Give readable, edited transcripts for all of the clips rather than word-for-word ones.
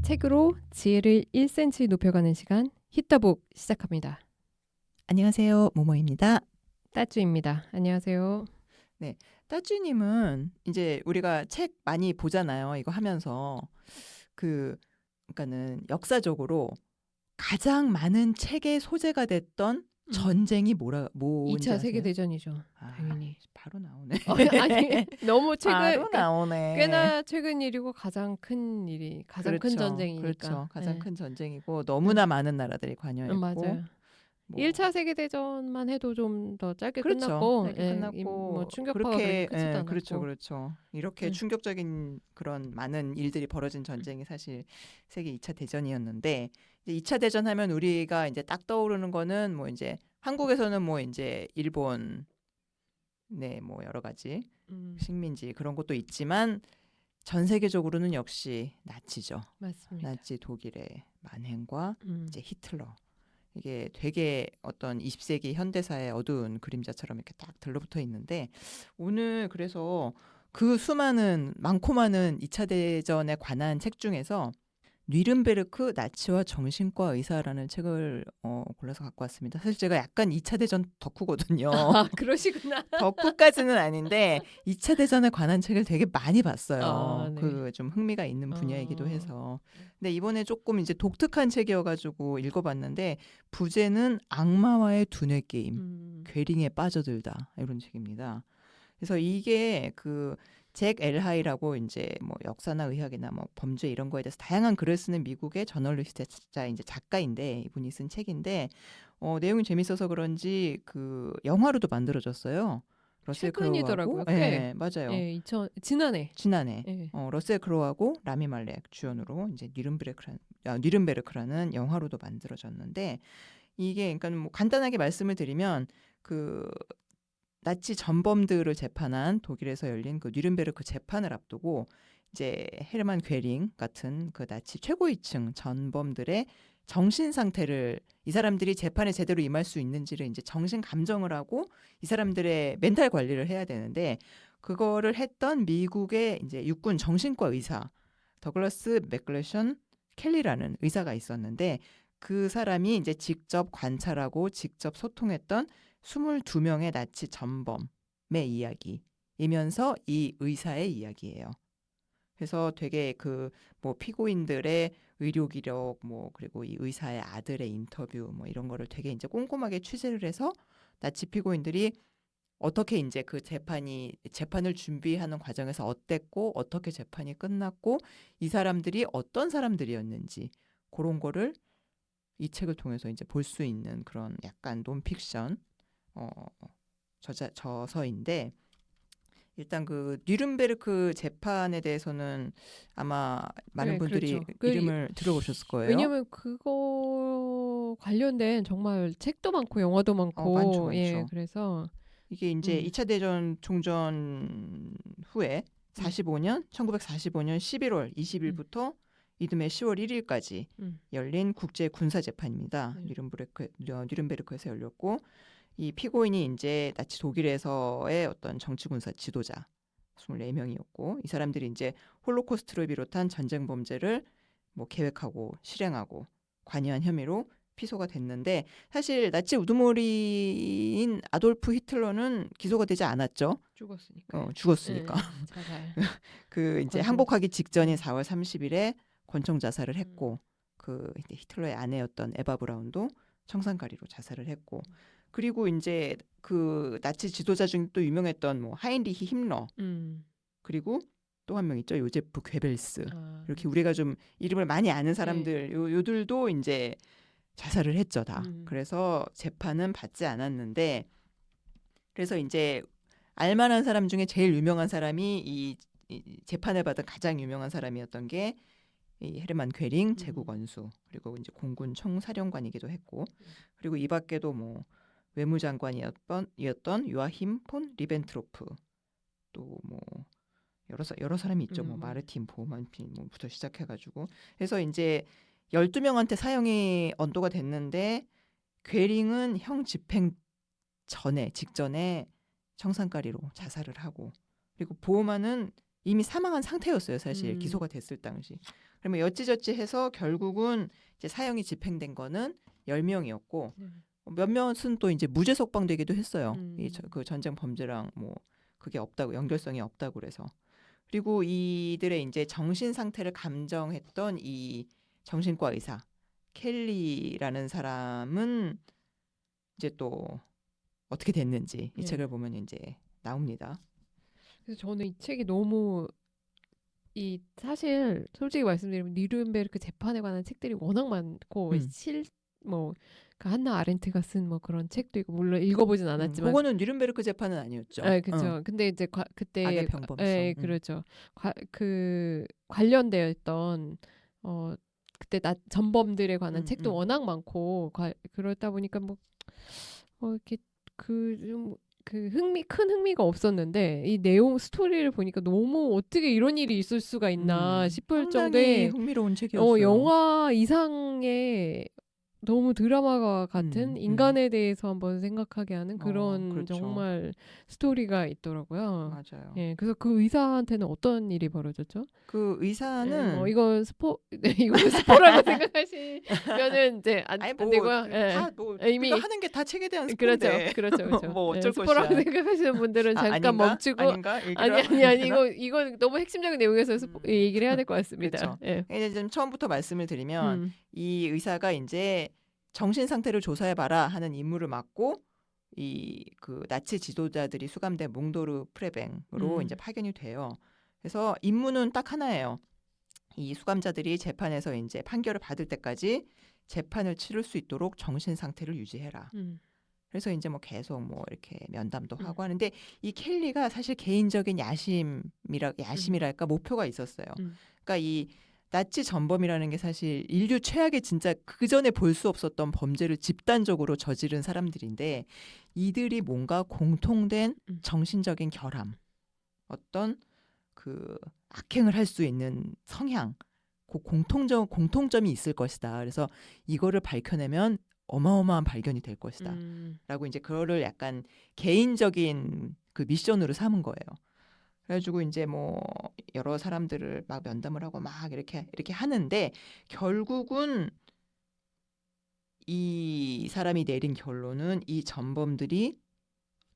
책으로 지혜를 1cm 높여가는 시간 히터북 시작합니다. 안녕하세요. 모모입니다. 따쭈입니다. 안녕하세요. 네, 따쭈님은 이제 우리가 책 많이 보잖아요. 이거 하면서 그러니까는 역사적으로 가장 많은 책의 소재가 됐던 전쟁이 뭔지 2차 아세요? 세계대전이죠. 당연히. 바로 나오네. 아니 너무 바로 나오네. 꽤나 최근 일이고 가장 큰 그렇죠, 큰 전쟁이니까. 그렇죠. 가장 네. 큰 전쟁이고 너무나 많은 나라들이 관여했고. 맞아요. 1차 세계대전만 해도 좀 더 짧게 그렇죠. 끝났고, 짧게 끝났고 뭐 충격파가 그렇게 크지도 않았고. 그렇죠. 이렇게 충격적인 그런 많은 일들이 벌어진 전쟁이 사실 세계 2차 대전이었는데, 이제 2차 대전 하면 우리가 이제 딱 떠오르는 거는 뭐 이제 한국에서는 뭐 이제 일본, 네, 뭐 여러 가지 식민지 그런 것도 있지만 전 세계적으로는 역시 나치죠. 맞습니다. 나치 독일의 만행과 이제 히틀러. 이게 되게 어떤 20세기 현대사의 어두운 그림자처럼 이렇게 딱 들러붙어 있는데, 오늘 그래서 그 수많은 많고 많은 2차 대전에 관한 책 중에서 뉘른베르크 나치와 정신과 의사라는 책을 골라서 갖고 왔습니다. 사실 제가 약간 2차 대전 덕후거든요. 아, 그러시구나. 덕후까지는 아닌데 2차 대전에 관한 책을 되게 많이 봤어요. 아, 네. 그 좀 흥미가 있는 분야이기도 해서. 근데 이번에 조금 이제 독특한 책이어가지고 읽어봤는데, 부제는 악마와의 두뇌 게임, 괴링에 빠져들다, 이런 책입니다. 그래서 이게 잭 엘하이라고 이제 뭐 역사나 의학이나 뭐 범죄 이런 거에 대해서 다양한 글을 쓰는 미국의 저널리스트자 이제 작가인데, 이분이 쓴 책인데 내용이 재밌어서 그런지 그 영화로도 만들어졌어요. 러셀 최근이더라고요. 크로우하고, 네, 맞아요. 네, 지난해. 네. 러셀 크로우하고 라미 말렉 주연으로 이제 뉘른베르크라는 영화로도 만들어졌는데, 이게 그러니까 뭐 간단하게 말씀을 드리면 그 나치 전범들을 재판한 독일에서 열린 그 뉘른베르크 재판을 앞두고 이제 헤르만 괴링 같은 그 나치 최고위층 전범들의 정신 상태를, 이 사람들이 재판에 제대로 임할 수 있는지를 이제 정신 감정을 하고 이 사람들의 멘탈 관리를 해야 되는데, 그거를 했던 미국의 이제 육군 정신과 의사 더글라스 맥글래션 켈리라는 의사가 있었는데, 그 사람이 이제 직접 관찰하고 직접 소통했던 22명의 나치 전범의 이야기이면서 이 의사의 이야기예요. 그래서 되게 그 뭐 피고인들의 의료 기록, 뭐 그리고 이 의사의 아들의 인터뷰, 뭐 이런 거를 되게 이제 꼼꼼하게 취재를 해서 나치 피고인들이 어떻게 이제 그 재판을 준비하는 과정에서 어땠고, 어떻게 재판이 끝났고, 이 사람들이 어떤 사람들이었는지, 그런 거를 이 책을 통해서 이제 볼 수 있는 그런 약간 논픽션 저서인데, 일단 그 뉘른베르크 재판에 대해서는 아마 많은 네, 분들이 그렇죠. 이름을 들어보셨을 거예요. 왜냐면 그거 관련된 정말 책도 많고 영화도 많고, 많죠. 예, 그래서 이게 이제 2차 대전 종전 후에 1945년 11월 20일부터 이듬해 10월 1일까지 열린 국제 군사 재판입니다. 뉘른베르크에서 열렸고, 이 피고인이 이제 나치 독일에서의 어떤 정치 군사 지도자 24명이었고, 이 사람들이 이제 홀로코스트를 비롯한 전쟁 범죄를 뭐 계획하고 실행하고 관여한 혐의로 피소가 됐는데, 사실 나치 우두머리인 아돌프 히틀러는 기소가 되지 않았죠. 죽었으니까. 그 이제 항복하기 직전인 4월 30일에 권총 자살을 했고, 그 이제 히틀러의 아내였던 에바 브라운도 청산가리로 자살을 했고, 그리고 이제 그 나치 지도자 중에 또 유명했던 뭐 하인리히 힘러, 그리고 또 한 명 있죠, 요제프 괴벨스. 이렇게 우리가 좀 이름을 많이 아는 사람들, 요들도 이제 자살을 했죠, 다. 그래서 재판은 받지 않았는데, 그래서 이제 알만한 사람 중에 제일 유명한 사람이 이 재판을 받은 가장 유명한 사람이었던 게 이 헤르만 괴링 제국 원수, 그리고 이제 공군 총사령관이기도 했고, 그리고 이 밖에도 뭐 외무장관이었던 요아힘 폰 리벤트로프, 또 뭐 여러 사람이 있죠. 뭐 마르틴 보만핀부터 시작해가지고, 그래서 이제 12명한테 사형이 언도가 됐는데, 괴링은 형 집행 직전에 청산가리로 자살을 하고, 그리고 보호만은 이미 사망한 상태였어요. 사실 기소가 됐을 당시. 그러면 여찌저찌 해서 결국은 이제 사형이 집행된 거는 10명이었고 몇몇은 또 이제 무죄 석방되기도 했어요. 그 전쟁 범죄랑 뭐 그게 없다고 연결성이 없다고 그래서. 그리고 이들의 이제 정신 상태를 감정했던 이 정신과 의사 켈리라는 사람은 이제 또 어떻게 됐는지 이 책을 보면 이제 나옵니다. 그래서 저는 이 책이 너무 사실 솔직히 말씀드리면 니른베르크 재판에 관한 책들이 워낙 많고 뭐 그 한나 아렌트가 쓴 뭐 그런 책도 있고 물론 읽어보진 않았지만 그거는 니른베르크 재판은 아니었죠. 네, 그렇죠. 근데 이제 그때 악의 병범성. 네, 그렇죠. 그 관련되어 있던 그때 전범들에 관한 책도 워낙 많고 그러다 보니까 뭐 이렇게 큰 흥미가 없었는데 이 내용 스토리를 보니까 너무 어떻게 이런 일이 있을 수가 있나 싶을 정도의 흥미로운 책이었어요. 영화 이상의 너무 드라마와 같은 인간에 대해서 한번 생각하게 하는 그런 그렇죠. 정말 스토리가 있더라고요. 맞아요. 예, 그래서 그 의사한테는 어떤 일이 벌어졌죠? 그 의사는 뭐 이건 이건 스포라고 생각하시면은 이제 안 되고요. 다뭐 이미 하는 게 다 책에 대한 스포인데. 그렇죠. 뭐 어쩔 스포라고 것이야. 생각하시는 분들은 잠깐 아닌가? 멈추고 아닌가? 아니 이거 너무 핵심적인 내용에서 얘기를 해야 될 것 같습니다. 그렇죠. 예. 이제 좀 처음부터 말씀을 드리면 이 의사가 이제 정신 상태를 조사해 봐라 하는 임무를 맡고 이 그 나치 지도자들이 수감된 몽도르 프레뱅으로 이제 파견이 돼요. 그래서 임무는 딱 하나예요. 이 수감자들이 재판에서 이제 판결을 받을 때까지 재판을 치를 수 있도록 정신 상태를 유지해라. 그래서 이제 뭐 계속 뭐 이렇게 면담도 하고 하는데 이 켈리가 사실 개인적인 야심이랄까 목표가 있었어요. 그러니까 이 나치 전범이라는 게 사실 인류 최악의 진짜 그 전에 볼 수 없었던 범죄를 집단적으로 저지른 사람들인데 이들이 뭔가 공통된 정신적인 결함, 어떤 그 악행을 할 수 있는 성향, 그 공통점이 있을 것이다. 그래서 이거를 밝혀내면 어마어마한 발견이 될 것이다. 라고 이제 그거를 약간 개인적인 그 미션으로 삼은 거예요. 그래가지고 이제 뭐 여러 사람들을 막 면담을 하고 막 이렇게 하는데 결국은 이 사람이 내린 결론은 이 전범들이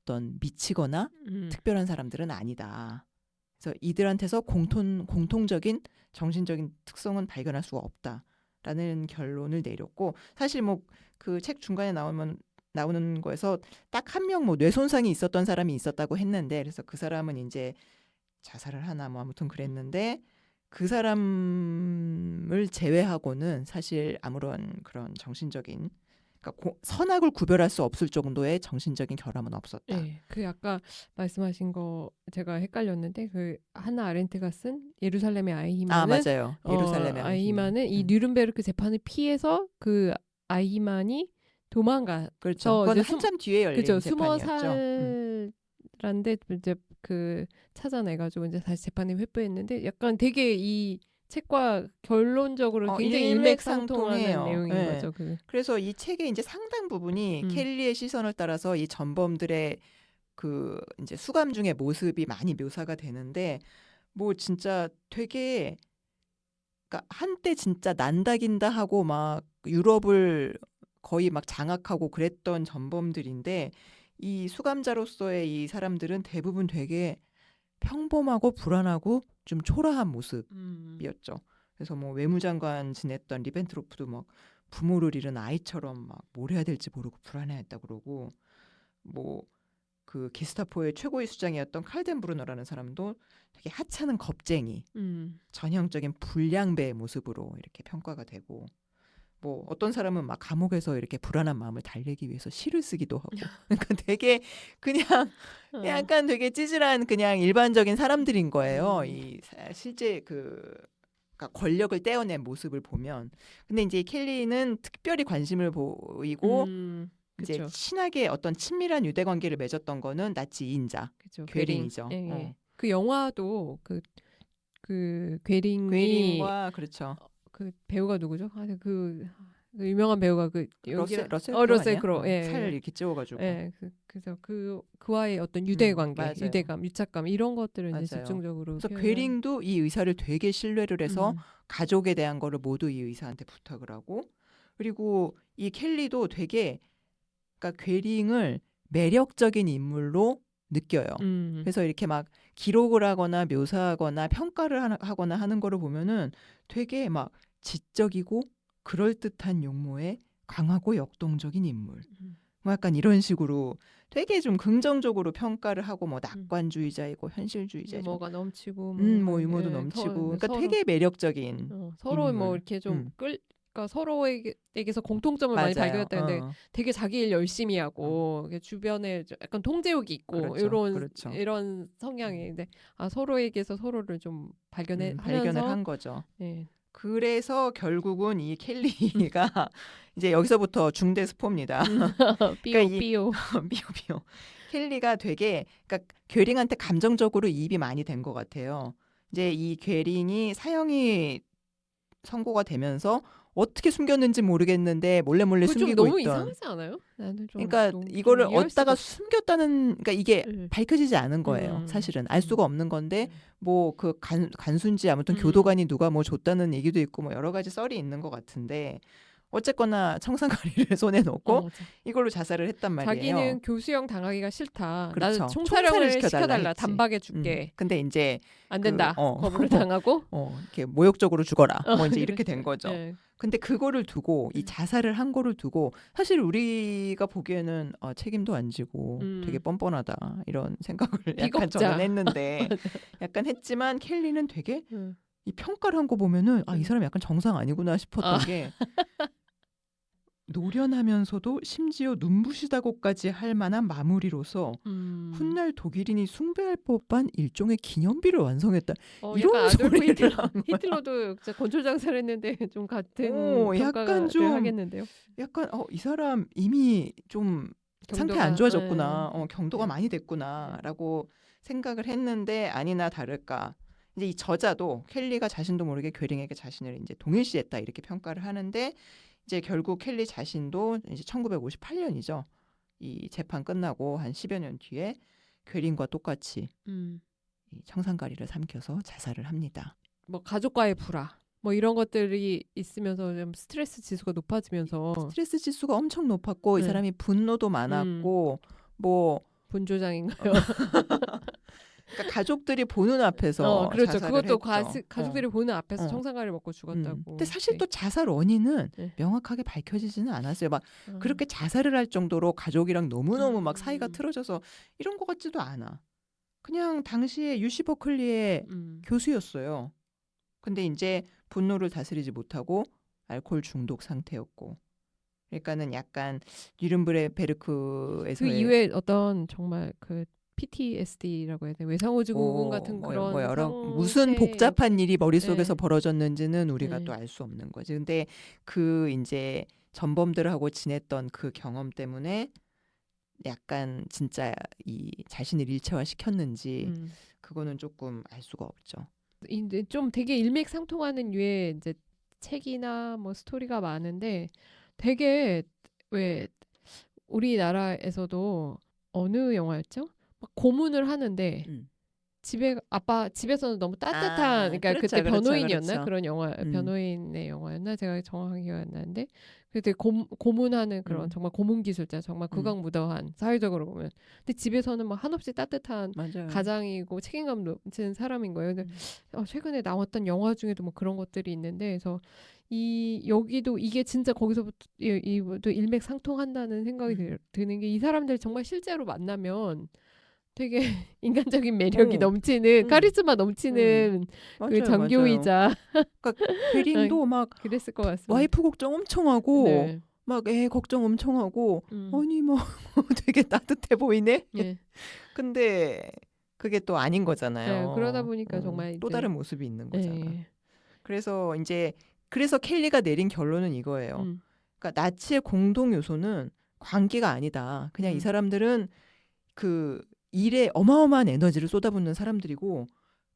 어떤 미치거나 특별한 사람들은 아니다. 그래서 이들한테서 공통적인 정신적인 특성은 발견할 수가 없다라는 결론을 내렸고 사실 뭐 그 책 중간에 나오는 거에서 딱 한 명 뭐 뇌손상이 있었던 사람이 있었다고 했는데 그래서 그 사람은 이제 자살을 하나 뭐 아무튼 그랬는데 그 사람을 제외하고는 사실 아무런 그런 정신적인 그러니까 선악을 구별할 수 없을 정도의 정신적인 결함은 없었다. 네, 그 아까 말씀하신 거 제가 헷갈렸는데 그 하나 아렌트가 쓴 예루살렘의 아이히만은 맞아요. 예루살렘의 아이히만은 이 뉴른베르크 재판을 피해서 그 아이히만이 도망가. 그렇죠. 그건 한참 뒤에 열린 그죠. 재판이었죠. 숨어 살란데 이제 그 찾아내가지고 이제 다시 재판에 회부했는데 약간 되게 이 책과 결론적으로 굉장히 일맥상통하는 내용인 거죠. 그래서 이 책의 이제 상당 부분이 켈리의 시선을 따라서 이 전범들의 그 이제 수감 중의 모습이 많이 묘사가 되는데 뭐 진짜 되게 그러니까 한때 진짜 난다긴다 하고 막 유럽을 거의 막 장악하고 그랬던 전범들인데 이 수감자로서의 이 사람들은 대부분 되게 평범하고 불안하고 좀 초라한 모습이었죠. 그래서 뭐 외무장관 지냈던 리벤트로프도 막 부모를 잃은 아이처럼 막 뭘 해야 될지 모르고 불안해했다 그러고 뭐 그 게스타포의 최고의 수장이었던 칼덴브루너라는 사람도 되게 하찮은 겁쟁이, 전형적인 불량배의 모습으로 이렇게 평가가 되고 뭐 어떤 사람은 막 감옥에서 이렇게 불안한 마음을 달래기 위해서 시를 쓰기도 하고 그러니까 되게 그냥 약간 되게 찌질한 그냥 일반적인 사람들인 거예요. 이 실제 그러니까 권력을 떼어낸 모습을 보면 근데 이제 켈리는 특별히 관심을 보이고 이제 그쵸. 친하게 어떤 친밀한 유대 관계를 맺었던 거는 나치 2인자 괴링이죠. 그 영화도 그 괴링이 괴링과 그렇죠. 그 배우가 누구죠? 그 유명한 배우가 그 러셀 러셀 아니야? 크로우. 예. 살 이렇게 찌워가지고. 예. 그래서 그와의 어떤 유대 관계, 맞아요. 유대감, 유착감 이런 것들을 맞아요. 이제 집중적으로 그래서 표현한- 괴링도 이 의사를 되게 신뢰를 해서 가족에 대한 거를 모두 이 의사한테 부탁을 하고, 그리고 이 켈리도 되게 그러니까 괴링을 매력적인 인물로 느껴요. 그래서 이렇게 막 기록을 하거나 묘사하거나 평가를 하거나 하는 거를 보면은 되게 막 지적이고 그럴듯한 용모의 강하고 역동적인 인물. 뭐 약간 이런 식으로 되게 좀 긍정적으로 평가를 하고 뭐 낙관주의자이고 현실주의자이고 유머가 넘치고 뭐 유머도 넘치고 그러니까 되게 매력적인 서로 인물. 뭐 이렇게 좀 그러니까 서로에게서 공통점을 많이 맞아요. 발견했다는데 되게 자기 일 열심히 하고 이게 주변에 약간 통제욕이 있고 그렇죠. 이런 성향인데 서로에게서 서로를 좀 발견을 하면서 한 거죠. 네. 그래서 결국은 이 켈리가 이제 여기서부터 중대 스포입니다. 삐오. 삐오. 켈리가 되게 그러니까 괴링한테 감정적으로 이입이 많이 된 것 같아요. 이제 이 괴링이 사형이 선고가 되면서 어떻게 숨겼는지 모르겠는데 몰래 숨기고 너무 있던. 이상하지 않아요? 나는 좀 그러니까 이거를 얻다가 숨겼다는 그러니까 이게 밝혀지지 않은 거예요. 사실은 알 수가 없는 건데 뭐 그 간수인지 아무튼 교도관이 누가 뭐 줬다는 얘기도 있고 뭐 여러 가지 썰이 있는 것 같은데 어쨌거나 청산가리를 손에 놓고 이걸로 자살을 했단 말이에요. 자기는 교수형 당하기가 싫다. 그렇죠. 나는 총사령을 시켜달라. 했지. 단박에 줄게. 근데 이제 안 된다. 거부를 당하고 이렇게 모욕적으로 죽어라. 뭐 이제 이렇게 된 거죠. 네. 근데 그거를 두고 이 자살을 한 거를 두고 사실 우리가 보기에는 책임도 안 지고 되게 뻔뻔하다 이런 생각을 약간 저는 했는데 약간 했지만 켈리는 되게 이 평가를 한 거 보면은 이 사람 약간 정상 아니구나 싶었던 게 노련하면서도 심지어 눈부시다고까지 할 만한 마무리로서 훗날 독일인이 숭배할 법한 일종의 기념비를 완성했다. 이런 소리를 히틀러도 진짜 건초장사를 했는데 좀 같은 약간 좀 하겠는데요. 약간 이 사람 이미 좀 상태 안 좋아졌구나. 경도가 많이 됐구나라고 생각을 했는데 아니나 다를까. 이제 이 저자도 켈리가 자신도 모르게 괴링에게 자신을 이제 동일시했다 이렇게 평가를 하는데 이제 결국 켈리 자신도 이제 1958년이죠. 이 재판 끝나고 한 10여 년 뒤에 괴링과 똑같이 이 청산가리를 삼켜서 자살을 합니다. 뭐 가족과의 불화, 뭐 이런 것들이 있으면서 좀 스트레스 지수가 높아지면서 스트레스 지수가 엄청 높았고 이 사람이 분노도 많았고 뭐 분조장인가요? 그러니까 가족들이 보는 앞에서 그렇죠. 자살을 그것도 했죠. 가족들이 보는 앞에서 청산가리를 먹고 죽었다고. 근데 사실 또 자살 원인은 명확하게 밝혀지지는 않았어요. 막 그렇게 자살을 할 정도로 가족이랑 너무너무 막 사이가 틀어져서 이런 것 같지도 않아. 그냥 당시에 UC 버클리의 교수였어요. 근데 이제 분노를 다스리지 못하고 알코올 중독 상태였고. 그러니까는 약간 뉘른베르크에서 그 이후에 어떤 정말 그 PTSD라고 해야 돼 외상후증후군 같은 그런 무슨 복잡한 일이 머릿속에서 벌어졌는지는 우리가 또 알 수 없는 거지. 근데 그 이제 전범들하고 지냈던 그 경험 때문에 약간 진짜 이 자신을 일체화 시켰는지 그거는 조금 알 수가 없죠. 이제 좀 되게 일맥상통하는 류의 이제 책이나 뭐 스토리가 많은데 되게 왜 우리나라에서도 어느 영화였죠? 막 고문을 하는데 집에서는 너무 따뜻한 그러니까 그렇죠, 그때 변호인이었나 그렇죠. 그런 영화 변호인의 영화였나 제가 정확하게 기억이 안 나는데 그때 고문하는 그런 정말 고문 기술자 정말 극악무도한 사회적으로 보면 근데 집에서는 막 한없이 따뜻한 맞아요. 가장이고 책임감 넘치는 사람인 거예요. 근데 최근에 나왔던 영화 중에도 뭐 그런 것들이 있는데 그래서 여기도 이게 진짜 거기서부터 또 일맥상통한다는 생각이 드는 게 이 사람들 정말 실제로 만나면 되게 인간적인 매력이 넘치는 카리스마 넘치는 그 장교이자 그러니까 괴링도 막 그랬을 것 같습니다. 와이프 걱정 엄청 하고 막 애 걱정 엄청 하고 아니 뭐 되게 따뜻해 보이네. 근데 그게 또 아닌 거잖아요. 그러다 보니까 정말 또 다른 모습이 있는 거잖아. 그래서 켈리가 내린 결론은 이거예요. 그러니까 나치의 공동 요소는 관계가 아니다. 그냥 이 사람들은 그 일에 어마어마한 에너지를 쏟아붓는 사람들이고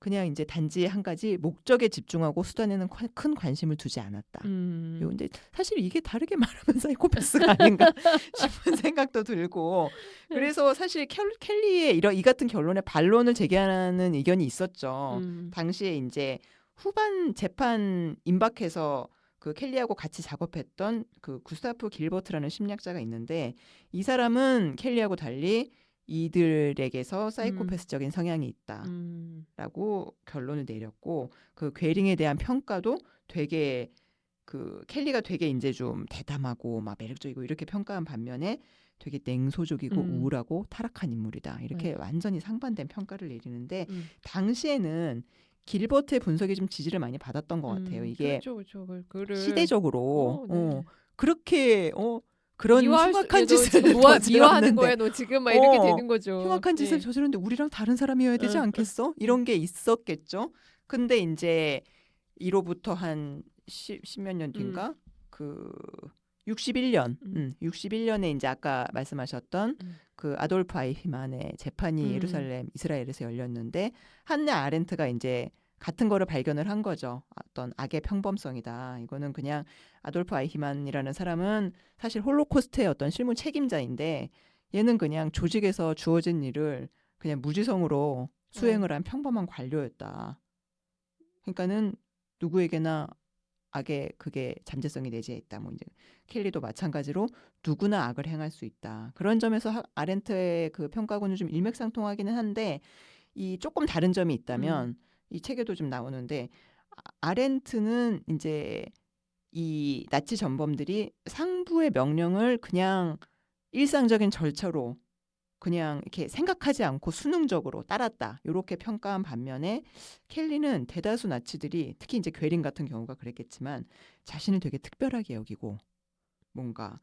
그냥 이제 단지 한 가지 목적에 집중하고 수단에는 큰 관심을 두지 않았다. 근데 사실 이게 다르게 말하면 사이코패스가 아닌가 싶은 생각도 들고 그래서 사실 켈리의 이 같은 결론에 반론을 제기하는 의견이 있었죠. 당시에 이제 후반 재판 임박해서 그 켈리하고 같이 작업했던 그 구스타프 길버트라는 심리학자가 있는데 이 사람은 켈리하고 달리 이들에게서 사이코패스적인 성향이 있다라고 결론을 내렸고 그 괴링에 대한 평가도 되게 그 켈리가 되게 이제 좀 대담하고 막 매력적이고 이렇게 평가한 반면에 되게 냉소적이고 우울하고 타락한 인물이다. 이렇게 완전히 상반된 평가를 내리는데 당시에는 길버트의 분석이 좀 지지를 많이 받았던 것 같아요. 이게 그렇죠. 그거를 시대적으로 네. 그렇게 그런 흉악한 짓을 미화하는 거야. 너 지금 막 이렇게 되는 거죠. 흉악한 짓을 저지르는데 우리랑 다른 사람이어야 되지 않겠어? 이런 게 있었겠죠. 근데 이제 이로부터 한 10몇 년 뒤인가 그 61년, 61년에 이제 아까 말씀하셨던 그 아돌프 아이히만의 재판이 예루살렘 이스라엘에서 열렸는데 한나 아렌트가 이제 같은 거를 발견을 한 거죠. 어떤 악의 평범성이다. 이거는 그냥 아돌프 아이히만이라는 사람은 사실 홀로코스트의 어떤 실무 책임자인데 얘는 그냥 조직에서 주어진 일을 그냥 무지성으로 수행을 한 평범한 관료였다. 그러니까는 누구에게나 악의 그게 잠재성이 내재해 있다. 뭐 이제 켈리도 마찬가지로 누구나 악을 행할 수 있다. 그런 점에서 아렌트의 그 평가고는 좀 일맥상통하기는 한데 이 조금 다른 점이 있다면 이 책에도 좀 나오는데 아렌트는 이제 이 나치 전범들이 상부의 명령을 그냥 일상적인 절차로 그냥 이렇게 생각하지 않고 수능적으로 따랐다. 이렇게 평가한 반면에 켈리는 대다수 나치들이 특히 이제 괴링 같은 경우가 그랬겠지만 자신을 되게 특별하게 여기고 뭔가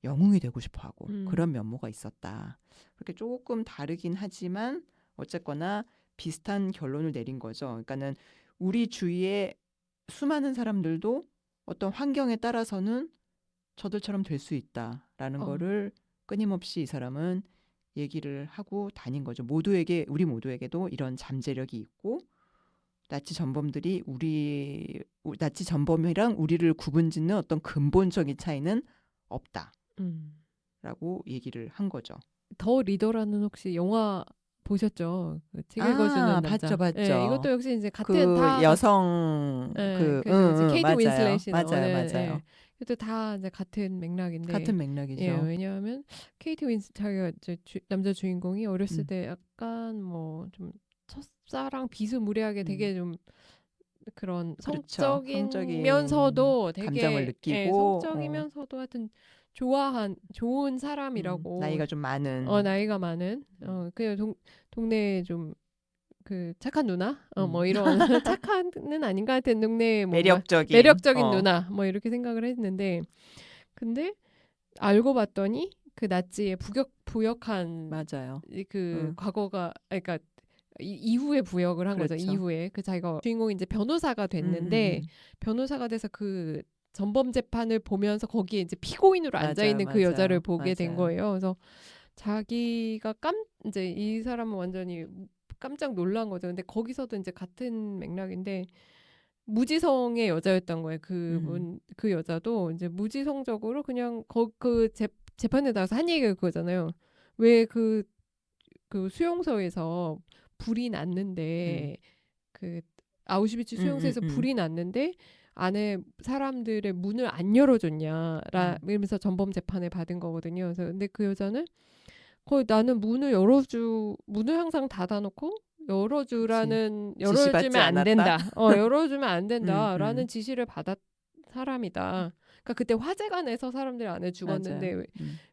영웅이 되고 싶어하고 그런 면모가 있었다. 그렇게 조금 다르긴 하지만 어쨌거나 비슷한 결론을 내린 거죠. 그러니까는 우리 주위에 수많은 사람들도 어떤 환경에 따라서는 저들처럼 될 수 있다라는 거를 끊임없이 이 사람은 얘기를 하고 다닌 거죠. 우리 모두에게도 이런 잠재력이 있고 나치 전범이랑 우리를 구분짓는 어떤 근본적인 차이는 없다라고 얘기를 한 거죠. 더 리더라는 혹시 영화 보셨죠? 그 책 읽어주는 남자. 봤죠. 네, 이것도 역시 이제 같은 그 다 여성 그 이제 케이트 윈슬렛이 맞아요. 예. 이것도 다 이제 같은 맥락인데. 같은 맥락이죠. 예, 왜냐하면 케이트 윈슬 자기가 이제 남자 주인공이 어렸을 때 약간 뭐 좀 첫사랑 비스무리하게 되게 좀 그런 성적이면서도 되게 감정을 느끼고 예, 성적이면서도 하여튼 좋은 사람이라고 나이가 좀 많은 나이가 많은 그냥 동네에 좀 그 착한 누나 뭐 이런 착한은 아닌가 하여튼 동네에 매력적인 누나 뭐 이렇게 생각을 했는데 근데 알고 봤더니 그 나치의 부역한 맞아요. 그 과거가 그러니까 이후에 부역을 한 거죠. 이후에 그 자기가 주인공이 이제 변호사가 됐는데 변호사가 돼서 그 전범 재판을 보면서 거기에 이제 피고인으로 앉아 있는 그 여자를 보게 된 거예요. 그래서 자기가 이제 이 사람은 완전히 깜짝 놀란 거죠. 근데 거기서도 이제 같은 맥락인데 무지성의 여자였던 거예요. 그 여자도 이제 무지성적으로 그냥 그 재판에 나가서 한 얘기가 그거잖아요. 왜 그 수용소에서 불이 났는데 그 아우슈비츠 수용소에서 불이 났는데 안에 사람들의 문을 안 열어줬냐 이러면서 전범 재판을 받은 거거든요. 그래서 근데 그 여자는 거의 나는 문을 항상 닫아놓고 열어주면 안 된다. 열어주면 안 된다라는 지시를 받았 사람이다. 그러니까 그때 화재가 나서 사람들이 안에 죽었는데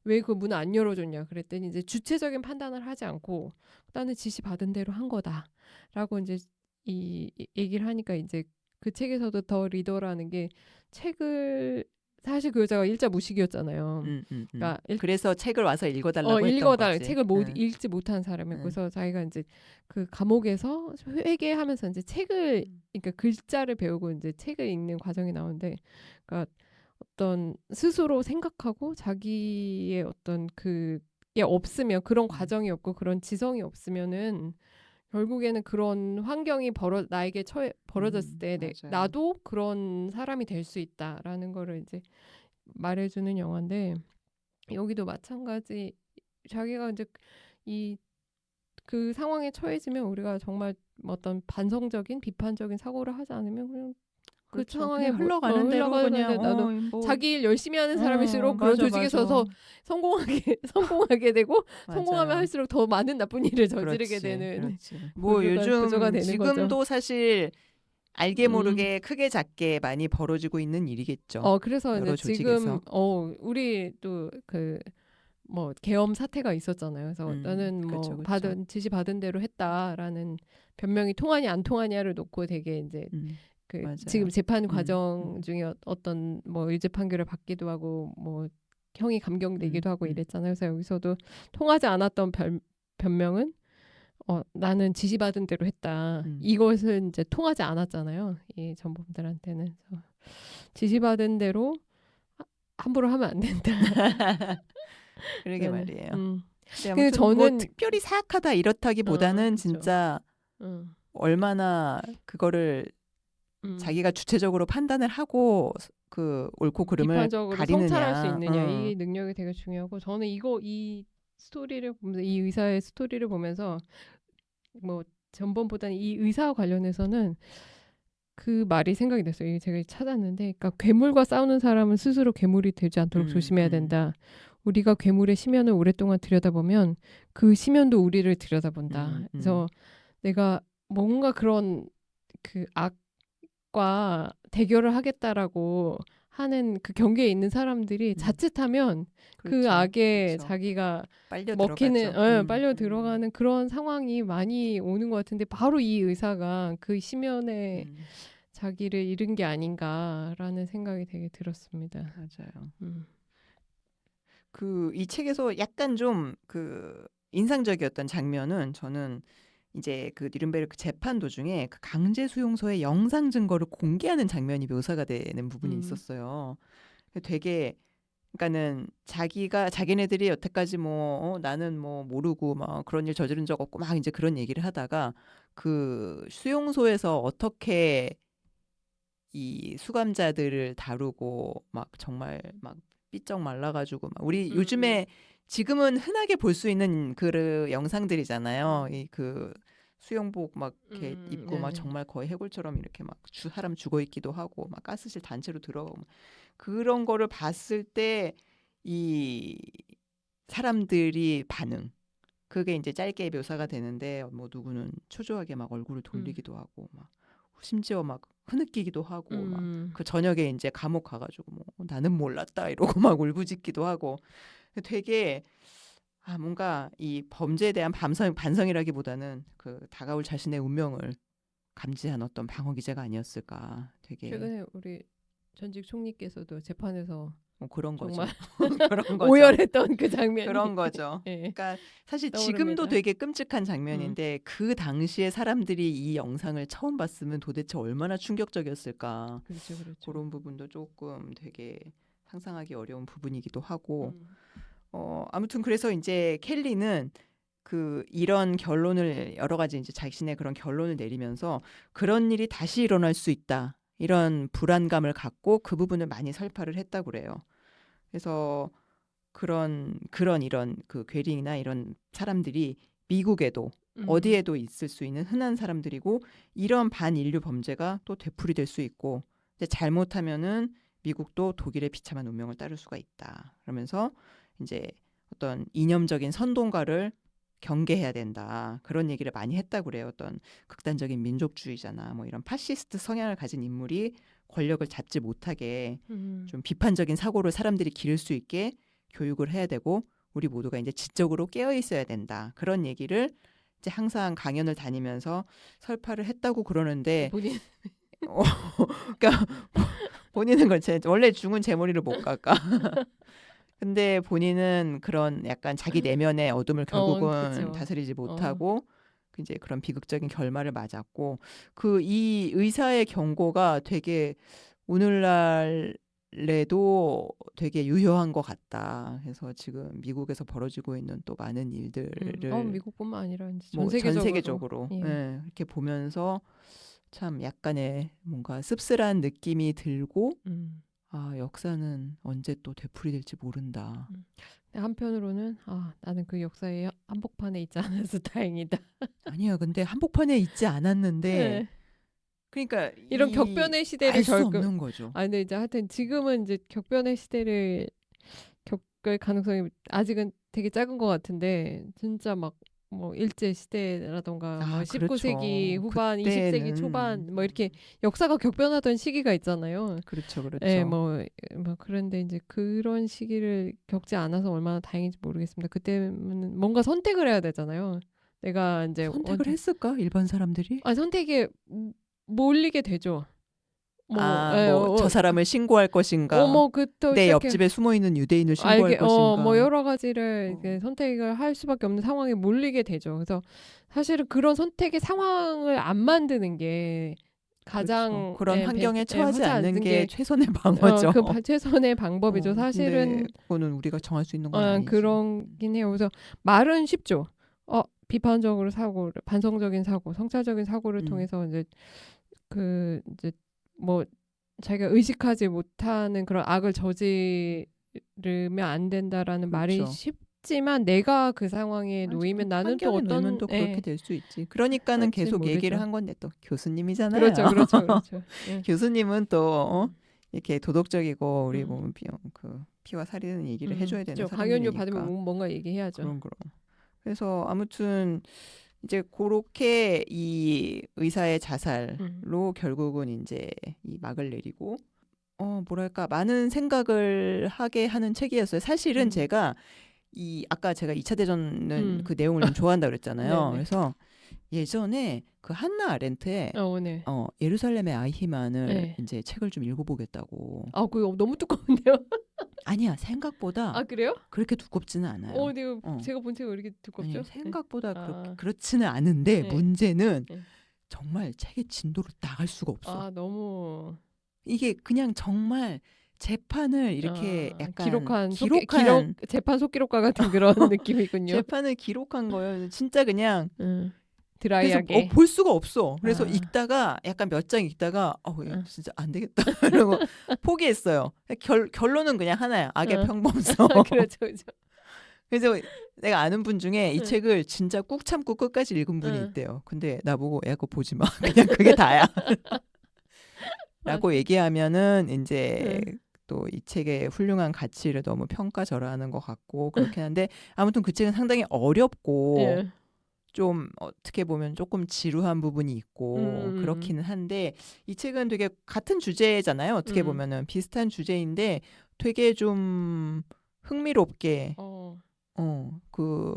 왜 그 문을 안 열어줬냐 그랬더니 이제 주체적인 판단을 하지 않고 나는 지시 받은 대로 한 거다라고 이제 이 얘기를 하니까 이제 그 책에서도 더 리더라는 게 책을 사실 그 여자가 일자 무식이었잖아요. 그러니까 그래서 책을 와서 읽어달라고 했던 거지. 책을 읽지 못한 사람이고 그래서 자기가 이제 그 감옥에서 회개하면서 이제 책을 그러니까 글자를 배우고 이제 책을 읽는 과정이 나오는데 그러니까 어떤 스스로 생각하고 자기의 어떤 그게 없으면 그런 과정이 없고 그런 지성이 없으면은 결국에는 그런 환경이 나에게 벌어졌을 때 맞아요. 나도 그런 사람이 될 수 있다라는 거를 이제 말해주는 영화인데 여기도 마찬가지 자기가 이제 그 상황에 처해지면 우리가 정말 어떤 반성적인 비판적인 사고를 하지 않으면 그냥 그 그렇죠. 상황에 그냥 흘러가는 대로 그냥 나도 뭐 자기 일 열심히 하는 사람일수록 그런 맞아, 조직에 맞아. 서서 성공하게 되고 성공하면 맞아요. 할수록 더 많은 나쁜 일을 저지르게 그렇지, 되는 그렇지. 뭐 구조가 요즘 되는 지금도 거죠. 사실 알게 모르게 크게 작게 많이 벌어지고 있는 일이겠죠. 그래서 이제 여러 지금 조직에서. 우리 또 뭐 계엄 사태가 있었잖아요. 그래서 나는 뭐 그렇죠. 지시 받은 대로 했다라는 변명이 통하냐 안 통하냐를 놓고 되게 이제 지금 맞아요. 재판 과정 중에 어떤 뭐 유죄 판결을 받기도 하고 뭐 형이 감경되기도 하고 이랬잖아요. 그래서 여기서도 통하지 않았던 변명은 나는 지시받은 대로 했다. 이것은 이제 통하지 않았잖아요. 이 전범들한테는. 그래서 지시받은 대로 함부로 하면 안 된다. 그러게 말이에요. 근데 근데 아무튼 뭐 특별히 사악하다 이렇다기보다는 진짜 얼마나 그거를 자기가 주체적으로 판단을 하고 그 옳고 그름을 비판적으로 가리느냐. 성찰할 수 있느냐 이 능력이 되게 중요하고 저는 이 스토리를 보면서 이 의사의 스토리를 보면서 뭐 전범보다는 이 의사와 관련해서는 그 말이 생각이 났어요. 이게 제가 찾았는데, 그러니까 괴물과 싸우는 사람은 스스로 괴물이 되지 않도록 조심해야 된다. 우리가 괴물의 심연을 오랫동안 들여다보면 그 심연도 우리를 들여다본다. 그래서 내가 뭔가 그런 그 악과 대결을 하겠다라고 하는 그 경계에 있는 사람들이 자칫하면 그 악에 자기가 먹히는 빨려 들어가는 그런 상황이 많이 오는 것 같은데 바로 이 의사가 그 심연에 자기를 잃은 게 아닌가라는 생각이 되게 들었습니다. 맞아요. 이 책에서 약간 좀 인상적이었던 장면은 저는 이제 그 뉘른베르크 재판 도중에 그 강제 수용소의 영상 증거를 공개하는 장면이 묘사가 되는 부분이 있었어요. 되게 그러니까는 자기네들이 여태까지 뭐 나는 뭐 모르고 막 그런 일 저지른 적 없고 막 이제 그런 얘기를 하다가 그 수용소에서 어떻게 이 수감자들을 다루고 막 정말 막 삐쩍 말라가지고 막 우리 요즘에 지금은 흔하게 볼 수 있는 그 영상들이잖아요. 이 수용복 막 이렇게 입고 막 정말 거의 해골처럼 이렇게 막 사람 죽어 있기도 하고 막 가스실 단체로 들어가고 그런 거를 봤을 때 이 사람들이 반응 그게 이제 짧게 묘사가 되는데 뭐 누구는 초조하게 막 얼굴을 돌리기도 하고 막 심지어 막 흐느끼기도 하고 막 그 저녁에 이제 감옥 가가지고 뭐 나는 몰랐다 이러고 막 울부짖기도 하고 되게 뭔가 이 범죄에 대한 반성이라기보다는 다가올 자신의 운명을 감지한 어떤 방어 기제가 아니었을까. 되게 최근에 우리 전직 총리께서도 재판에서 그런 정말 거죠. 그런 거죠. 오열했던 그 장면이 그런 거죠. 그러니까 사실 지금도 되게 끔찍한 장면인데 그 당시에 사람들이 이 영상을 처음 봤으면 도대체 얼마나 충격적이었을까. 그렇죠. 그런 부분도 조금 되게 상상하기 어려운 부분이기도 하고 아무튼 그래서 이제 켈리는 이런 결론을 여러 가지 이제 자신의 그런 결론을 내리면서 그런 일이 다시 일어날 수 있다. 이런 불안감을 갖고 그 부분을 많이 설파를 했다고 그래요. 그래서 이런 괴링이나 이런 사람들이 미국에도 어디에도 있을 수 있는 흔한 사람들이고 이런 반인류 범죄가 또 되풀이될 수 있고 이제 잘못하면은 미국도 독일의 비참한 운명을 따를 수가 있다. 그러면서 이제 어떤 이념적인 선동가를 경계해야 된다. 그런 얘기를 많이 했다고 그래요. 어떤 극단적인 민족주의자나 뭐 이런 파시스트 성향을 가진 인물이 권력을 잡지 못하게 좀 비판적인 사고를 사람들이 기를 수 있게 교육을 해야 되고 우리 모두가 이제 지적으로 깨어 있어야 된다. 그런 얘기를 이제 항상 강연을 다니면서 설파를 했다고 그러는데 그러니까 본인은 원래 죽은 제 머리를 못 깎아. 근데 본인은 그런 약간 자기 내면의 어둠을 결국은 다스리지 못하고 이제 그런 비극적인 결말을 맞았고 이 의사의 경고가 되게 오늘날에 원래도 되게 유효한 것 같다. 그래서 지금 미국에서 벌어지고 있는 또 많은 일들을 미국뿐만 아니라 이제 전 뭐 전 세계적으로 세계적으로 예. 예, 이렇게 보면서 참 약간의 뭔가 씁쓸한 느낌이 들고 아, 역사는 언제 또 되풀이될지 모른다. 한편으로는 나는 그 역사의 한복판에 있지 않아서 다행이다. 아니야, 근데 한복판에 있지 않았는데 네. 그러니까 이런 격변의 시대를 알 수 없는 거죠. 근데 이제 하여튼 지금은 이제 격변의 시대를 겪을 가능성이 아직은 되게 작은 것 같은데 진짜 막 뭐 일제 시대라던가 뭐 19세기 그렇죠. 후반, 20세기 초반 뭐 이렇게 역사가 격변하던 시기가 있잖아요. 그렇죠, 그렇죠. 예, 뭐 그런데 이제 그런 시기를 겪지 않아서 얼마나 다행인지 모르겠습니다. 그때는 뭔가 선택을 해야 되잖아요. 내가 이제 선택을 했을까 일반 사람들이? 선택에 몰리게 되죠. 저 사람을 신고할 것인가? 내 옆집에 숨어 있는 유대인을 신고할 것인가? 뭐 여러 가지를 선택을 할 수밖에 없는 상황에 몰리게 되죠. 그래서 사실은 그런 선택의 상황을 안 만드는 게 가장 그렇죠. 그런 환경에 처하지 않는 게 최선의 방어죠. 최선의 방법이죠. 사실은 그거는 우리가 정할 수 있는 건 아니지. 그런긴 해요. 그래서 말은 쉽죠. 비판적으로 반성적인 사고, 성찰적인 사고를 통해서 이제 뭐 자기가 의식하지 못하는 그런 악을 저지르면 안 된다라는 말이 쉽지만 내가 그 상황에 놓이면 나는 또 어떤 또 그렇게 될 수 있지. 그러니까는 계속 모르죠. 얘기를 한 건데 또 교수님이잖아요. 그렇죠. 예. 교수님은 또 이렇게 도덕적이고 우리 몸은 피와 살이 되는 얘기를 해줘야 되는 사람이니까. 강연료 받으면 뭔가 얘기해야죠. 그럼. 그래서 아무튼 이제 그렇게 이 의사의 자살로 결국은 이제 이 막을 내리고 뭐랄까 많은 생각을 하게 하는 책이었어요. 사실은 제가 아까 제가 2차 대전은 그 내용을 좀 좋아한다 그랬잖아요. 그래서 예전에 그 한나 아렌트의 예루살렘의 아이히만을 이제 책을 좀 읽어보겠다고. 그거 너무 두꺼운데요? 아니야, 생각보다 그래요? 그렇게 두껍지는 않아요. 제가 본 책은 왜 이렇게 두껍죠? 아니, 생각보다 그렇지는 않은데 문제는 정말 책의 진도로 나갈 수가 없어. 너무 이게 그냥 정말 재판을 이렇게 약간 기록한 재판 속기록과 같은 그런 느낌이군요. 재판을 기록한 거예요. 진짜 그냥 드라이하게. 그래서 볼 수가 없어. 그래서 읽다가 약간 몇 장 읽다가 진짜 안 되겠다 이러고 포기했어요. 결론은 그냥 하나야. 악의 평범성. 그렇죠. 그래서 내가 아는 분 중에 이 책을 진짜 꾹 참고 끝까지 읽은 분이 있대요. 근데 나보고 야 그거 보지 마. 그냥 그게 다야. 라고 얘기하면은 이제 또 이 책의 훌륭한 가치를 너무 평가절하하는 것 같고 그렇긴 한데 아무튼 그 책은 상당히 어렵고 좀 어떻게 보면 조금 지루한 부분이 있고 그렇기는 한데 이 책은 되게 같은 주제잖아요. 어떻게 보면은 비슷한 주제인데 되게 좀 흥미롭게 그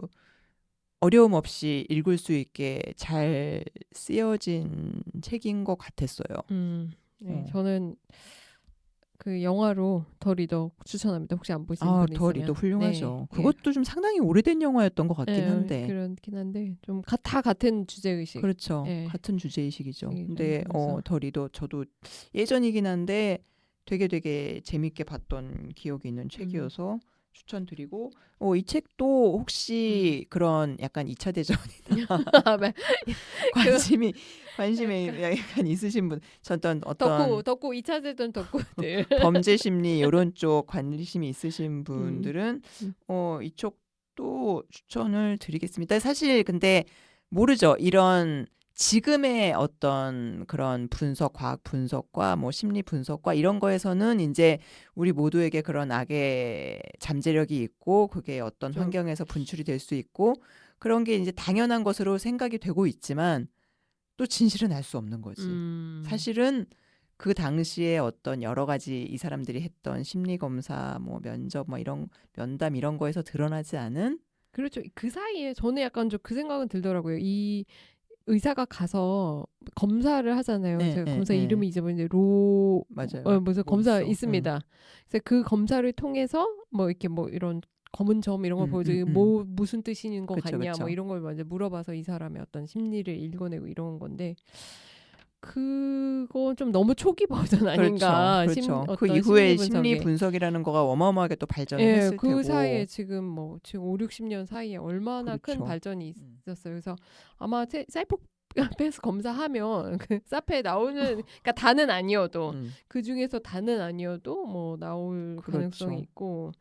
어려움 없이 읽을 수 있게 잘 쓰여진 책인 것 같았어요. 저는 그 영화로 더 리더 추천합니다. 혹시 안 보신 분 있으면. 더 리더 훌륭하죠. 그것도 좀 상당히 오래된 영화였던 것 같긴 한데. 그렇긴 한데 좀 다 같은 주제의식. 그렇죠. 같은 주제의식이죠. 근데 더 리더 저도 예전이긴 한데 되게 재밌게 봤던 기억이 있는 책이어서 추천드리고 이 책도 혹시 그런 약간 2차 대전이나 관심이 약간 있으신 분 어떤 덕후 2차 대전 덕후들 범죄 심리 이런 쪽 관심이 있으신 분들은 이쪽도 추천을 드리겠습니다. 사실 근데 모르죠. 이런 지금의 어떤 그런 과학 분석과 뭐 심리 분석과 이런 거에서는 이제 우리 모두에게 그런 악의 잠재력이 있고 그게 어떤 환경에서 분출이 될 수 있고 그런 게 이제 당연한 것으로 생각이 되고 있지만 또 진실은 알 수 없는 거지. 사실은 그 당시에 어떤 여러 가지 이 사람들이 했던 심리 검사, 뭐 면접, 뭐 이런 면담 이런 거에서 드러나지 않은 그렇죠. 그 사이에 저는 약간 좀 그 생각은 들더라고요. 이 의사가 가서 검사를 하잖아요. 제가 검사 이름이 잊어버렸는데 맞아요. 무슨 검사 있습니다. 그래서 그 검사를 통해서 뭐 이렇게 뭐 이런 검은 점 이런 걸 보여주고 무슨 뜻인 거 같냐 뭐 이런 걸 먼저 물어봐서 이 사람의 어떤 심리를 읽어내고 이런 건데 그건 좀 너무 초기 버전 아닌가. 그렇죠. 그 어떤 이후에 심리 심리 분석이. 분석이라는 거가 어마어마하게 또 발전을 예, 했을 그 테고. 사이에 지금 5, 60년 사이에 얼마나 큰 그렇죠. 발전이 있었어요. 그래서 아마 사이코패스 검사하면 그 사페에 나오는 그러니까 다는 아니어도 그 중에서 다는 아니어도 뭐 나올 그렇죠. 가능성이 있고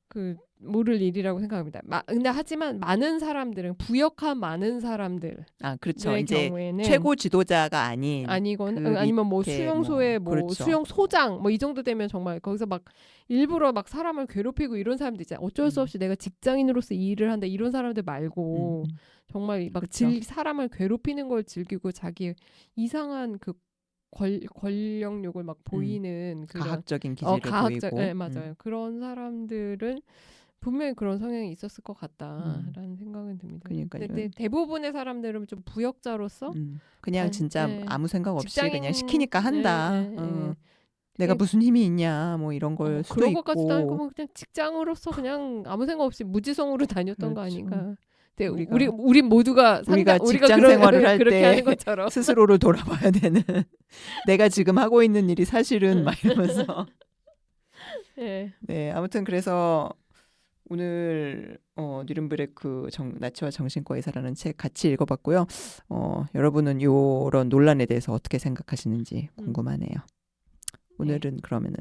그 모를 일이라고 생각합니다. 근데 하지만 많은 사람들은 부역한 많은 사람들 그렇죠. 이제 경우에는 최고 지도자가 아니건 그 아니면 밑에 수용소에 그렇죠. 수용소장 이 정도 되면 정말 거기서 막 일부러 막 사람을 괴롭히고 이런 사람들 있잖아요. 어쩔 수 없이 내가 직장인으로서 이 일을 한다 이런 사람들 말고 정말 막 그렇죠. 사람을 괴롭히는 걸 즐기고 자기 이상한 그 권력욕을 막 보이는 그런 가학적인 기질을 보이고. 네, 맞아요. 그런 사람들은 분명히 그런 성향이 있었을 것 같다라는 생각은 듭니다. 그러니까요. 근데 대부분의 사람들은 좀 부역자로서 그냥 진짜 네. 아무 생각 없이 직장인, 그냥 시키니까 한다. 내가 그게- 무슨 힘이 있냐 뭐 이런 걸 수도 그런 있고. 것까지도 아니고 뭐 그냥 직장으로서 그냥 아무 생각 없이 무지성으로 다녔던 거 그렇죠. 아닌가. 근데 우리가- 우리 모두가 우리가 우리가 직장 생활을 할 그렇게 때 하는 것처럼. 스스로를 돌아봐야 되는 내가 지금 하고 있는 일이 사실은 막 이러면서. 네. 네, 아무튼 그래서 오늘 뉘른베르크 나치와 정신과 의사라는 책 같이 읽어봤고요. 여러분은 이런 논란에 대해서 어떻게 생각하시는지 궁금하네요. 오늘은 그러면은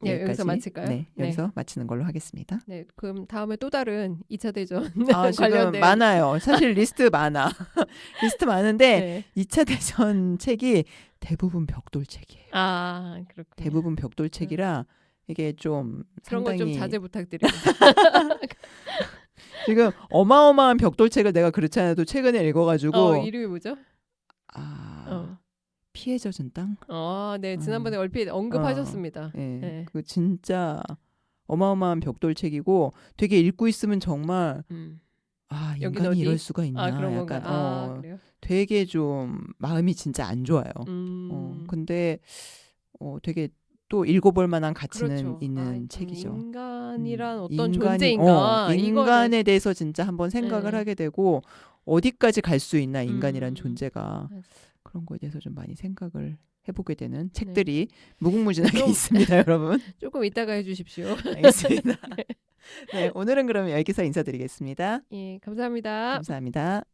여기서 마칠까요? 네, 여기서 마치는 걸로 하겠습니다. 네, 그럼 다음에 또 다른 2차 대전 지금 관련된 많아요. 사실 리스트 많아. 리스트 많은데 네. 2차 대전 책이 대부분 벽돌책이에요. 그렇군요. 대부분 벽돌책이라 이게 좀 그런 거 좀 상당히 자제 부탁드립니다. 지금 어마어마한 벽돌책을 내가 그렇지 않아도 최근에 읽어가지고 이름이 뭐죠? 피해 젖은 땅? 네, 지난번에 얼핏 언급하셨습니다. 네. 그 진짜 어마어마한 벽돌책이고 되게 읽고 있으면 정말 여긴 인간이 어디? 이럴 수가 있나 그런 약간 건가? 그래요? 되게 좀 마음이 진짜 안 좋아요. 근데 되게 또 읽어볼 만한 가치는 그렇죠. 있는 책이죠. 인간이란 어떤 인간이- 존재인가? 인간에 대해서 진짜 한번 생각을 네. 하게 되고 어디까지 갈 수 있나 인간이란 존재가 맞아요. 그런 거에 대해서 좀 많이 생각을 해보게 되는 책들이 무궁무진하게 있습니다, 여러분. 조금 이따가 해주십시오. 알겠습니다. 네, 오늘은 그러면 여기서 인사드리겠습니다. 예, 감사합니다. 감사합니다.